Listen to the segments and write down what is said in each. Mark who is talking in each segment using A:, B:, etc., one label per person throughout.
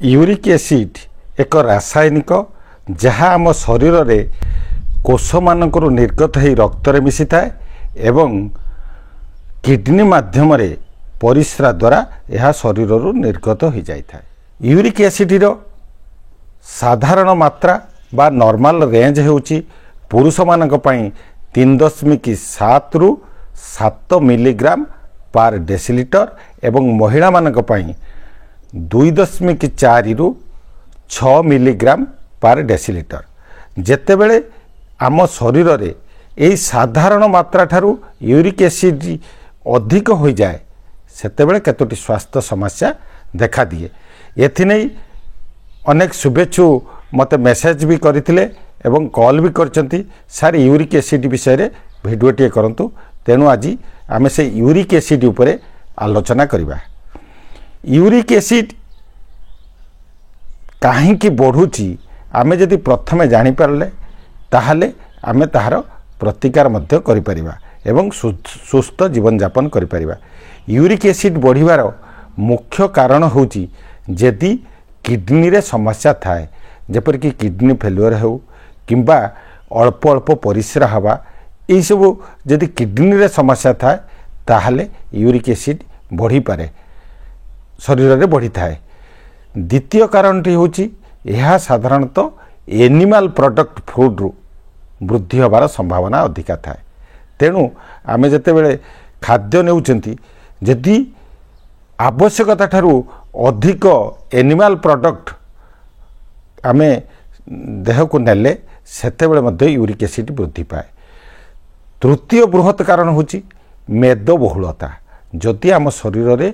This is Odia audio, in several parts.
A: यूरिक एसिड एक रासायनिक जहाँ आम शरीर में कोष मानकर निर्गत हो रक्त मिसी थाए एवं किडनी माध्यम परिस्रा द्वारा यह शरीर निर्गत हो जाए। यूरिक एसिड साधारण मात्रा बा नॉर्मल रेंज होउची पुरुष मानक पई 3.7 रु 7 मिलीग्राम पर डेसीलिटर एवं महिला मानक पई 2.4 रु 6 मिलीग्राम पर डेसीलिटर। जेतेबेले आम शरीर रे यही साधारण मात्रा ठारू यूरिक एसिड अधिक हो जाए सेतेबेले केतोटी स्वास्थ्य समस्या देखा दिए। एथिनै अनेक शुभेच्छु मते मेसेज भी करथिले एवं कॉल भी करचंती सर यूरिक एसिड विषय रे भिडियोटे करंतु। तेणु आज आमे से यूरिक एसिड उपरे आलोचना करिबा। यूरिक एसिड काहींकि बढ़ुची आमे जदि प्रथमे जानि पारले ताहाले आमे ताहार प्रतिकार मध्य करि परिबा एवं सुस्थ जीवन यापन करि परिबा। यूरिक एसिड बढ़िबार मुख्य कारण होची यदि किडनी रे समस्या थाए जेपर कि किडनी फेल्युअर हो किंबा अल्प अल्प परिस्रा हवा यही सब यदि किडनी रे समस्या थाए ताहाले यूरिक एसिड बढ़ी पारे शरीर रे बढ़ी थाए। द्वितीय कारणटी होची यह साधारणतः एनिमल प्रोडक्ट फूड रु वृद्धि होबार संभावना अधिका थाए। तेणु आमे जेतेबेले खाद्य नेउचंती यदि आवश्यकता ठारू अधिक एनिमल प्रोडक्ट आमे देह को नेले सेतेबेले मध्य यूरिक एसिड वृद्धि पाए। तृतीय बृहत कारण होची मेदबहुलता। जदि आम शरीर रे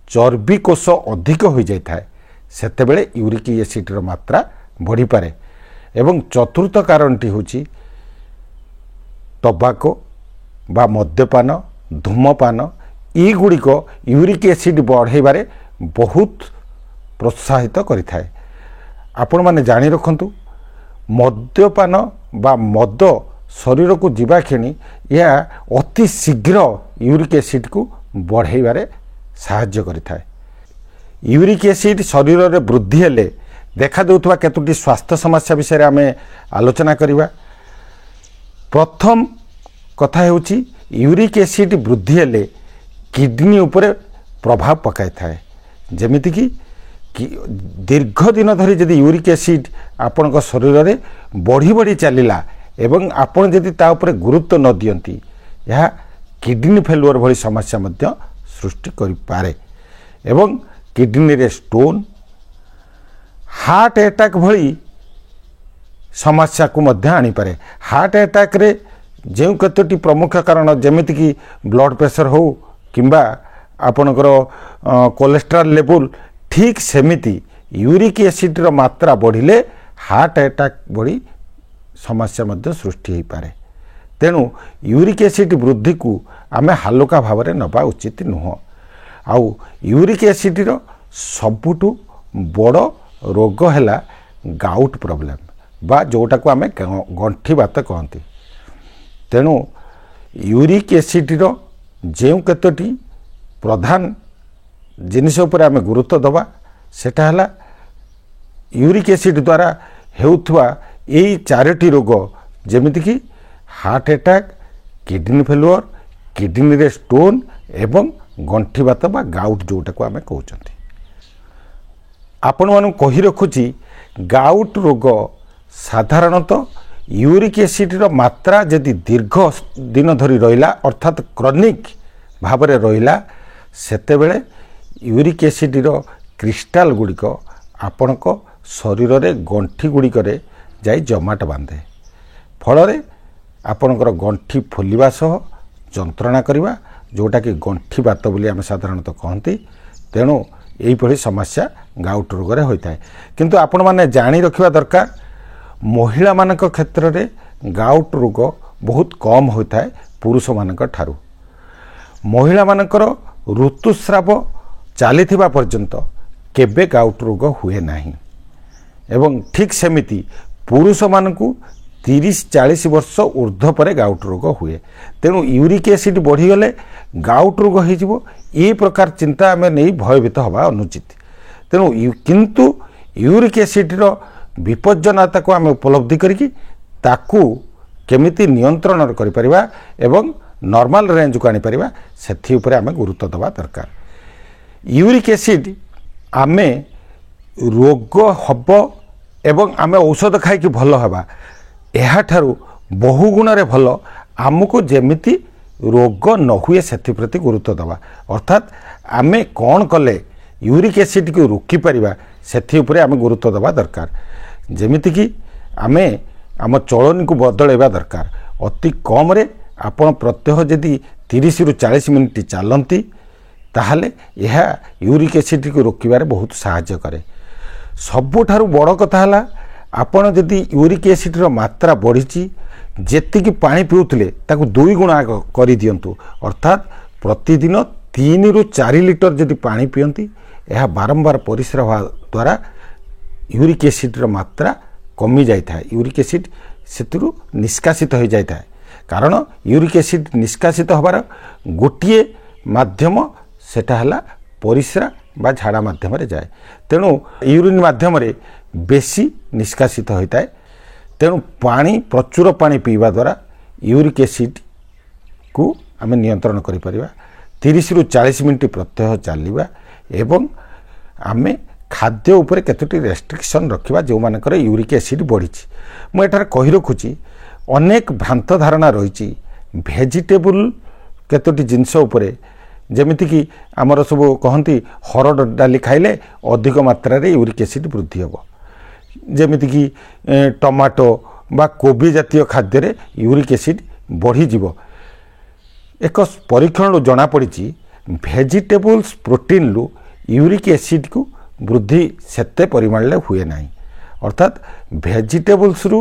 A: चर्बी कोष अधिक हो जाए थाए सेतेबेले यूरिक एसिड रो मात्रा बढ़ी पारे। एवं चतुर्थ कारणटी होची टबाको बा मद्यपान धूमपान ई गुड़िक यूरिक एसिड बढ़ाइबारे बहुत प्रोत्साहित करिथाए। आपण माने जानि रखंतु मद्यपान बा मद शरीर को जीवा क्षणी यह अति शीघ्र यूरिक एसिड को बढ़ाइबारे साहाय्य करिथाए। यूरिक एसिड शरीर रे वृद्धि हेले देखा देउथबा केतोटी स्वास्थ्य समस्या विषय रे आमे आलोचना करिबा। प्रथम कथा हेउची यूरिक एसिड वृद्धि हेले किडनी उपरे प्रभाव पकाई थाए। जेमिति कि दीर्घ दिन धरी यदि यूरिक एसिड आपन शरीर रे बढ़ी बढ़ी चलिला एवं आपन यदि ता उपरे गुरुत्व न दियंती यह किडनी फेल्युअर भली समस्या मध्य सृष्टि करि पारे एवं किडनी रे स्टोन हार्ट अटैक भली समस्या को मध्य आनी पारे। हार्ट अटैक रे जो कतोटी प्रमुख कारण जेमिति कि ब्लड प्रेशर हो किंबा आपनकर कोलेस्ट्रॉल लेवल ठीक सेमिति यूरिक एसिड रो मात्रा बढ़िले हार्ट अटैक भली समस्या मध्य सृष्टि हो पारे। तेणु यूरिक एसिड वृद्धि को आमे हालुका भाव में नबा उचित नुह। आउ यूरिक एसिड रो सबुठु बड़ रोग है गाउट प्रॉब्लम बा जोटा को आमे गंठी बात कहती। तेणु यूरिक एसिड रो जो केतोटी प्रधान जिनिस उपर आमे गुरुत्व दबा सेटा हला यूरिक एसिड द्वारा हेउथवा एई चारोटी रोग जेमिति कि heart attack kidney failure kidney रे स्टोन एवं गंठी बात बा गाउट जोटा को आमे कहउचंती। आपण मानु कहि रखुची गाउट रोग साधारणतः यूरिक एसिड रो मात्रा यदि दीर्घ दिन धरी रहिला अर्थात क्रॉनिक भाव में रहिला सेतेबेले यूरिक एसिड रो क्रिस्टाल गुड़िक आपणक शरीर रे गंठी गुड़िक जाई जमाट बांधे फल आपणकर गंठी फुलिबा सह जंत्रणा करिबा जोटा कि गंठी बात बोली आम साधारणतः कहती। तेणु यही समस्या गाउट रोग रे होता है। किंतु आपण माने जानी रखिबा दरकार महिला मानक क्षेत्र रे गाउट रोग बहुत कम होता है पुरुष मानक ठारू। महिला मानकर ऋतुस्राव चलीथिबा पर्यंत केबे गाउट रोग हुए नाही एवं ठीक सेमिति पुरुष मानकु 30-40 वर्ष ऊर्ध्व पर गाउट रोग हुए। तेणु यूरिक एसिड बढ़ीगले गाउट रोग हो प्रकार चिंता आम नहीं भयभीत हवा अनुचित। ତେଣୁ କିନ୍ତୁ ୟୁରିକ୍ ଏସିଡ଼୍ର ବିପଜ୍ଜନକତାକୁ ଆମେ ଉପଲବ୍ଧି କରିକି ତାକୁ କେମିତି ନିୟନ୍ତ୍ରଣ କରିପାରିବା ଏବଂ ନର୍ମାଲ ରେଞ୍ଜକୁ ଆଣିପାରିବା ସେଥି ଉପରେ ଆମେ ଗୁରୁତ୍ୱ ଦେବା ଦରକାର। ୟୁରିକ୍ ଏସିଡ଼୍ ଆମେ ରୋଗ ହେବ ଏବଂ ଆମେ ଔଷଧ ଖାଇକି ଭଲ ହେବା ଏହାଠାରୁ ବହୁ ଗୁଣରେ ଭଲ ଆମକୁ ଯେମିତି ରୋଗ ନ ହୁଏ ସେଥିପ୍ରତି ଗୁରୁତ୍ୱ ଦେବା। ଅର୍ଥାତ୍ ଆମେ କ'ଣ କଲେ ୟୁରିକ୍ ଏସିଡ଼୍କୁ ରୋକିପାରିବା ସେଥି ଉପରେ ଆମେ ଗୁରୁତ୍ୱ ଦେବା ଦରକାର। ଯେମିତିକି ଆମେ ଆମ ଚଳନୀକୁ ବଦଳାଇବା ଦରକାର। ଅତି କମ୍ରେ ଆପଣ ପ୍ରତ୍ୟହ ଯଦି 30ରୁ 40 ମିନିଟ୍ ଚାଲନ୍ତି ତାହେଲେ ଏହା ୟୁରିକ୍ ଏସିଡ଼୍କୁ ରୋକିବାରେ ବହୁତ ସାହାଯ୍ୟ କରେ। ସବୁଠାରୁ ବଡ଼ କଥା ହେଲା ଆପଣ ଯଦି ୟୁରିକ୍ ଏସିଡ଼୍ର ମାତ୍ରା ବଢ଼ିଛି ଯେତିକି ପାଣି ପିଉଥିଲେ ତାକୁ 2 ଗୁଣା କରିଦିଅନ୍ତୁ। ଅର୍ଥାତ୍ ପ୍ରତିଦିନ 3ରୁ 4 ଲିଟର ଯଦି ପାଣି ପିଅନ୍ତି ଏହା ବାରମ୍ବାର ପରିସ୍ରା ହେବା ଦ୍ୱାରା ୟୁରିକ୍ ଏସିଡ଼୍ର ମାତ୍ରା କମି ଯାଇଥାଏ। ୟୁରିକ୍ ଏସିଡ଼୍ ସେଥିରୁ ନିଷ୍କାସିତ ହୋଇଯାଇଥାଏ। କାରଣ ୟୁରିକ୍ ଏସିଡ଼୍ ନିଷ୍କାସିତ ହେବାର ଗୋଟିଏ ମାଧ୍ୟମ ସେଟା ହେଲା ପରିସ୍ରା ବା ଝାଡ଼ା ମାଧ୍ୟମରେ ଯାଏ। ତେଣୁ ୟୁରିନ୍ ମାଧ୍ୟମରେ ବେଶୀ ନିଷ୍କାସିତ ହୋଇଥାଏ। ତେଣୁ ପ୍ରଚୁର ପାଣି ପିଇବା ଦ୍ୱାରା ୟୁରିକ୍ ଏସିଡ଼୍କୁ ଆମେ ନିୟନ୍ତ୍ରଣ କରିପାରିବା। 30ରୁ 40 ମିନିଟ୍ ପ୍ରତ୍ୟହ ଚାଲିବା ଏବଂ ଆମେ ଖାଦ୍ୟ ଉପରେ କେତୋଟି ରେଷ୍ଟ୍ରିକ୍ସନ୍ ରଖିବା ଯେଉଁମାନଙ୍କର ୟୁରିକ୍ ଏସିଡ଼୍ ବଢ଼ିଛି। ମୁଁ ଏଠାରେ କହି ରଖୁଛି ଅନେକ ଭ୍ରାନ୍ତ ଧାରଣା ରହିଛି ଭେଜିଟେବୁଲ୍ କେତୋଟି ଜିନିଷ ଉପରେ, ଯେମିତିକି ଆମର ସବୁ କହନ୍ତି ହରଡ଼ ଡାଲି ଖାଇଲେ ଅଧିକ ମାତ୍ରାରେ ୟୁରିକ୍ ଏସିଡ଼୍ ବୃଦ୍ଧି ହେବ। ଯେମିତିକି ଟମାଟୋ ବା କୋବି ଜାତୀୟ ଖାଦ୍ୟରେ ୟୁରିକ୍ ଏସିଡ଼୍ ବଢ଼ିଯିବ। ଏକ ପରୀକ୍ଷଣରୁ ଜଣାପଡ଼ିଛି ଭେଜିଟେବୁଲ୍ସ ପ୍ରୋଟିନ୍ରୁ ୟୁରିକ୍ ଏସିଡ଼୍କୁ ବୃଦ୍ଧି ସେତେ ପରିମାଣରେ ହୁଏ ନାହିଁ। ଅର୍ଥାତ୍ ଭେଜିଟେବୁଲ୍ସରୁ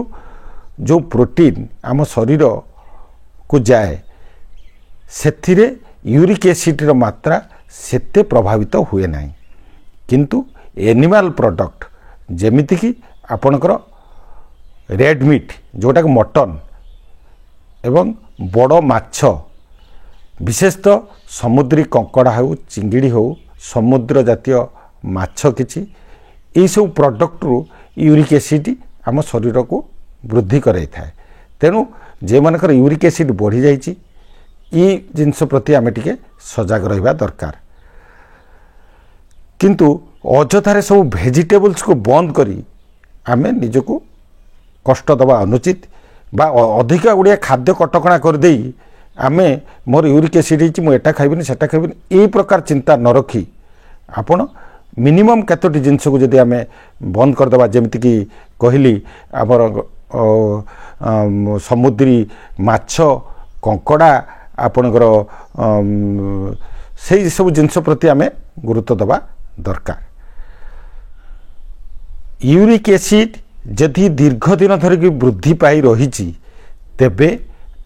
A: ଯେଉଁ ପ୍ରୋଟିନ୍ ଆମ ଶରୀରକୁ ଯାଏ ସେଥିରେ ୟୁରିକ୍ ଏସିଡ଼୍ର ମାତ୍ରା ସେତେ ପ୍ରଭାବିତ ହୁଏ ନାହିଁ। କିନ୍ତୁ ଏନିମାଲ୍ ପ୍ରଡ଼କ୍ଟ ଯେମିତିକି ଆପଣଙ୍କର ରେଡ୍ ମିଟ୍ ଯେଉଁଟାକି ମଟନ୍ ଏବଂ ବଡ଼ ମାଛ, ବିଶେଷତଃ ସମୁଦ୍ରୀ କଙ୍କଡ଼ା ହେଉ ଚିଙ୍ଗିଡ଼ି ହେଉ ସମୁଦ୍ର ଜାତୀୟ ମାଛ କିଛି ଏହିସବୁ ପ୍ରଡ଼କ୍ଟରୁ ୟୁରିକ୍ ଏସିଡ଼୍ ଆମ ଶରୀରକୁ ବୃଦ୍ଧି କରାଇଥାଏ। ତେଣୁ ଯେଉଁମାନଙ୍କର ୟୁରିକ୍ ଏସିଡ଼୍ ବଢ଼ିଯାଇଛି ଏ ଜିନିଷ ପ୍ରତି ଆମେ ଟିକେ ସଜାଗ ରହିବା ଦରକାର। କିନ୍ତୁ ଅଯଥାରେ ସବୁ ଭେଜିଟେବୁଲ୍ସକୁ ବନ୍ଦ କରି ଆମେ ନିଜକୁ କଷ୍ଟ ଦେବା ଅନୁଚିତ ବା ଅଧିକା ଗୁଡ଼ିଏ ଖାଦ୍ୟ କଟକଣା କରିଦେଇ ଆମେ ମୋର ୟୁରିକ୍ ଏସିଡ଼୍ ହେଇଛି ମୁଁ ଏଟା ଖାଇବିନି ସେଟା ଖାଇବିନି ଏହି ପ୍ରକାର ଚିନ୍ତା ନ ରଖି ଆପଣ ମିନିମମ୍ କେତୋଟି ଜିନିଷକୁ ଯଦି ଆମେ ବନ୍ଦ କରିଦେବା, ଯେମିତିକି କହିଲି ଆମର ସମୁଦ୍ରୀ ମାଛ କଙ୍କଡ଼ା ଆପଣଙ୍କର ସେଇ ସବୁ ଜିନିଷ ପ୍ରତି ଆମେ ଗୁରୁତ୍ୱ ଦେବା ଦରକାର। ୟୁରିକ୍ ଏସିଡ଼୍ ଯଦି ଦୀର୍ଘ ଦିନ ଧରିକି ବୃଦ୍ଧି ପାଇ ରହିଛି ତେବେ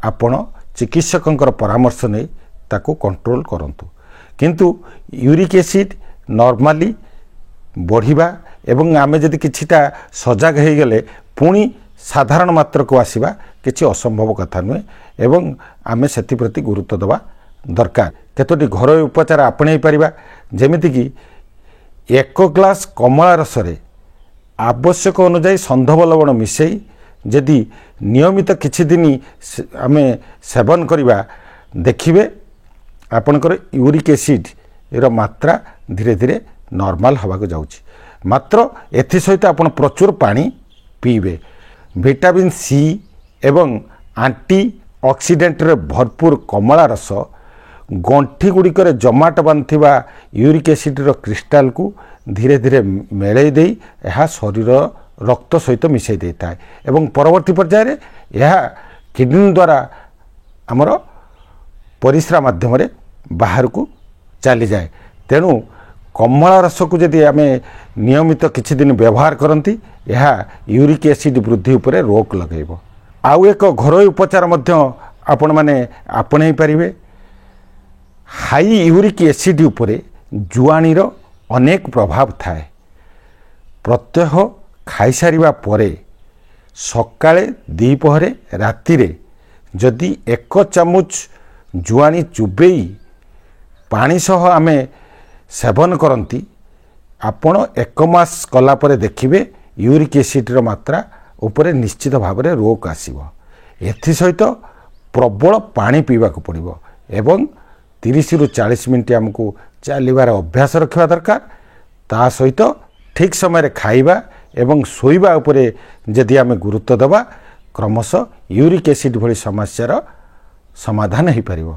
A: ଆପଣ ଚିକିତ୍ସକଙ୍କର ପରାମର୍ଶ ନେଇ ତାକୁ କଣ୍ଟ୍ରୋଲ କରନ୍ତୁ। କିନ୍ତୁ ୟୁରିକ୍ ଏସିଡ଼୍ ନର୍ମାଲି ବଢ଼ିବା ଏବଂ ଆମେ ଯଦି କିଛିଟା ସଜାଗ ହୋଇଗଲେ ପୁଣି ସାଧାରଣ ମାତ୍ରାକୁ ଆସିବା କିଛି ଅସମ୍ଭବ କଥା ନୁହେଁ ଏବଂ ଆମେ ସେଥିପ୍ରତି ଗୁରୁତ୍ୱ ଦେବା ଦରକାର। କେତୋଟି ଘରୋଇ ଉପଚାର ଆପଣେଇ ପାରିବା, ଯେମିତିକି 1 ଗ୍ଲାସ୍ କମଳା ରସରେ ଆବଶ୍ୟକ ଅନୁଯାୟୀ ସନ୍ଧବ ଲବଣ ମିଶାଇ ଯଦି ନିୟମିତ କିଛି ଦିନ ଆମେ ସେବନ କରିବା ଦେଖିବେ ଆପଣଙ୍କର ୟୁରିକ୍ ଏସିଡ଼୍ର ମାତ୍ରା ଧୀରେ ଧୀରେ ନର୍ମାଲ ହେବାକୁ ଯାଉଛି। ମାତ୍ର ଏଥିସହିତ ଆପଣ ପ୍ରଚୁର ପାଣି ପିଇବେ। ଭିଟାମିନ୍ ସି ଏବଂ ଆଣ୍ଟି ଅକ୍ସିଡେଣ୍ଟରେ ଭରପୁର କମଳା ରସ ଗଣ୍ଠି ଗୁଡ଼ିକରେ ଜମାଟ ବାନ୍ଧିଥିବା ୟୁରିକ୍ ଏସିଡ଼୍ର କ୍ରିଷ୍ଟାଲକୁ ଧୀରେ ଧୀରେ ମେଳେଇ ଦେଇ ଏହା ଶରୀର ରକ୍ତ ସହିତ ମିଶାଇ ଦେଇଥାଏ ଏବଂ ପରବର୍ତ୍ତୀ ପର୍ଯ୍ୟାୟରେ ଏହା କିଡ଼ନୀ ଦ୍ୱାରା ଆମର ପରିସ୍ରା ମାଧ୍ୟମରେ ବାହାରକୁ ଚାଲିଯାଏ। ତେଣୁ କମଳା ରସକୁ ଯଦି ଆମେ ନିୟମିତ କିଛି ଦିନ ବ୍ୟବହାର କରନ୍ତି ଏହା ୟୁରିକ୍ ଏସିଡ଼୍ ବୃଦ୍ଧି ଉପରେ ରୋକ ଲଗାଇବ। ଆଉ ଏକ ଘରୋଇ ଉପଚାର ମଧ୍ୟ ଆପଣମାନେ ଆପଣେଇ ପାରିବେ। ହାଇ ୟୁରିକ୍ ଏସିଡ଼୍ ଉପରେ ଜୁଆଣୀର ଅନେକ ପ୍ରଭାବ ଥାଏ। ପ୍ରତ୍ୟହ ଖାଇସାରିବା ପରେ ସକାଳେ ଦ୍ୱିପହରେ ରାତିରେ ଯଦି 1 ଚାମଚ ଜୁଆଣୀ ଚୁବେଇ ପାଣି ସହ ଆମେ ସେବନ କରନ୍ତି ଆପଣ 1 ମାସ କଲା ପରେ ଦେଖିବେ ୟୁରିକ୍ ଏସିଡ୍ର ମାତ୍ରା ଉପରେ ନିଶ୍ଚିତ ଭାବରେ ରୋକ ଆସିବ। ଏଥିସହିତ ପ୍ରବଳ ପାଣି ପିଇବାକୁ ପଡ଼ିବ ଏବଂ 30 ରୁ 40 ମିନିଟ୍ ଆମକୁ ଚାଲିବାର ଅଭ୍ୟାସ ରଖିବା ଦରକାର। ତା ସହିତ ଠିକ୍ ସମୟରେ ଖାଇବା ଏବଂ ଶୋଇବା ଉପରେ ଯଦି ଆମେ ଗୁରୁତ୍ୱ ଦେବା କ୍ରମଶଃ ୟୁରିକ୍ ଏସିଡ୍ ଭଳି ସମସ୍ୟାର ସମାଧାନ ହୋଇପାରିବ।